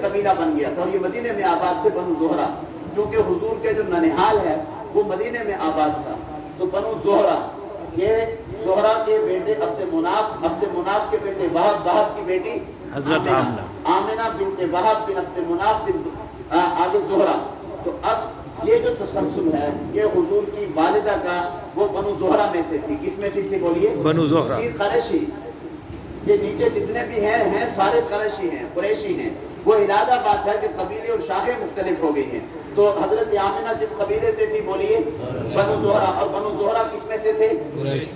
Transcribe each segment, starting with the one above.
قبیلہ بن گیا تھا اور یہ مدینے میں آباد تھے بنو زہرہ، چونکہ حضور کے جو ننہال ہے وہ مدینے میں آباد تھا۔ تو بنو زہرہ، یہ زہرہ کے بیٹے عبد مناف کے بیٹے وہب کی بیٹی حضرت آمنہ بنت وہب بن عبد مناف بن آگے زہرہ۔ تو اب یہ جو تسلسل ہے یہ حضور کی والدہ کا وہ بنو زہرہ میں سے تھی۔ کس میں سے تھی بولیے؟ بنو زہرہ۔ یہ قریشی، یہ نیچے جتنے بھی ہیں سارے قریشی ہیں، قریشی ہیں۔ وہ علادہ بات ہے کہ قبیلے اور شاخیں مختلف ہو گئی ہیں۔ تو حضرت آمنہ کس قبیلے سے تھی بولیے؟ بنو زہرہ۔ اور بنو زہرہ کس میں سے تھے؟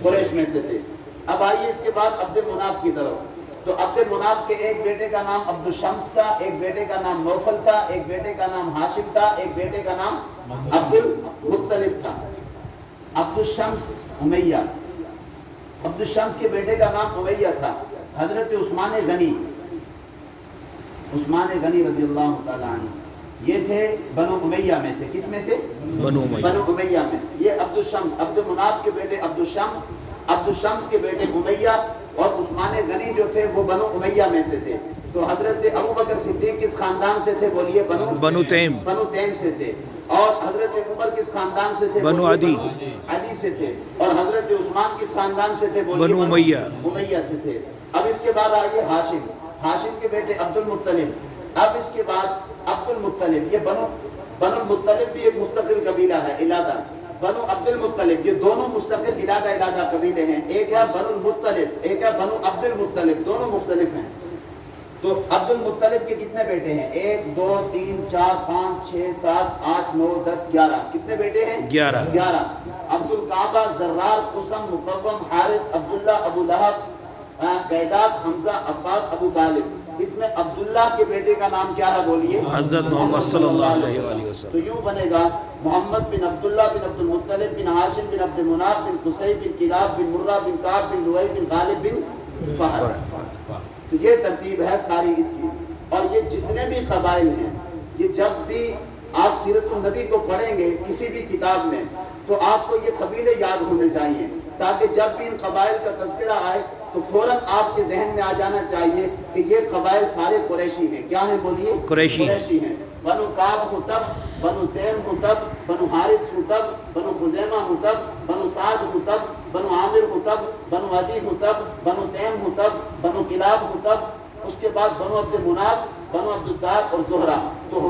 قریش میں سے تھے۔ اب آئیے اس کے بعد عبد مناف کی طرف۔ تو عبد مناف کے ایک بیٹے کا نام عبد الشمس تھا، ایک بیٹے کا نام نوفل تھا، ایک بیٹے کا نام ہاشم تھا، ایک بیٹے کا نام عبد المطلب تھا۔ عبد الشمس امیہ، عبد الشمس کے بیٹے کا نام امیہ تھا۔ حضرت عثمان غنی رضی اللہ تعالیٰ عنہ یہ تھے بنو امیہ میں سے۔ کس میں سے؟ بنو امیہ میں۔ یہ عبد الشمس، عبد مناف کے بیٹے عبد الشمس کے بیٹے امیہ، اور عثمان غنی جو تھے وہ بنو امیہ میں سے تھے۔ تو حضرت ابو بکر صدیق کس خاندان سے تھے بولیے؟ بنو تیم سے تھے۔ اور حضرت عمر کس خاندان سے تھے؟ بنو عدی سے تھے۔ اور حضرت عثمان کس خاندان سے تھے بولیے؟ بنو امیہ سے تھے۔ اب اس کے بعد آئیے ہاشم کے بیٹے عبد المطلب۔ اب اس کے بعد عبد المطلب، یہ بنو المطلب بھی ایک مستقل قبیلہ ہے، علادہ۔ بنو عبد المطلب، یہ دونوں مستقل علادہ قبیلے ہیں۔ ایک ہے بنو المطلب، ایک ہے بنو عبد المطلب، دونوں مختلف ہیں۔ تو عبد المطلب کے کتنے بیٹے ہیں؟ 1 2 3 4 5 6 7 8 9 10 11۔ کتنے بیٹے ہیں؟ 11۔ عبد الکعبہ، زرار، قسم، مقوم، حارث، عبداللہ، ابو لہب، قیداد، حمزہ، عباس، ابو طالب۔ اس میں عبداللہ کے بیٹے کا نام کیا ہے بولیے؟ حضرت محمد صلی اللہ علیہ وآلہ وسلم۔ تو یوں بنے گا محمد بن عبداللہ بن عبد المطلب بن ہاشم بن عبد مناف بن قصی بن کلاب بن مرہ بن کعب بن لؤی بن غالب بن فہر۔ تو یہ ترتیب ہے ساری اس کی۔ اور یہ جتنے بھی قبائل ہیں، یہ جب بھی آپ سیرت النبی کو پڑھیں گے کسی بھی کتاب میں تو آپ کو یہ قبیلے یاد ہونے چاہیے، تاکہ جب بھی ان قبائل کا تذکرہ آئے تو فوراً آپ کے ذہن میں آ جانا چاہیے کہ یہ قبائل سارے قریشی ہیں۔ کیا ہیں بولیے؟ قریشی ہیں۔ بنو کعب حطب، بنو تیم حطب، بنو حارث حطب، بنو خزیمہ حطب، بنو سعد حطب، بنو عامر حطب، بنو عدی حطب، بنو تیم حطب، بنو کلاب حطب، اس کے بعد بنو عبد مناف، بنو عبد الدار اور زہرہ۔ تو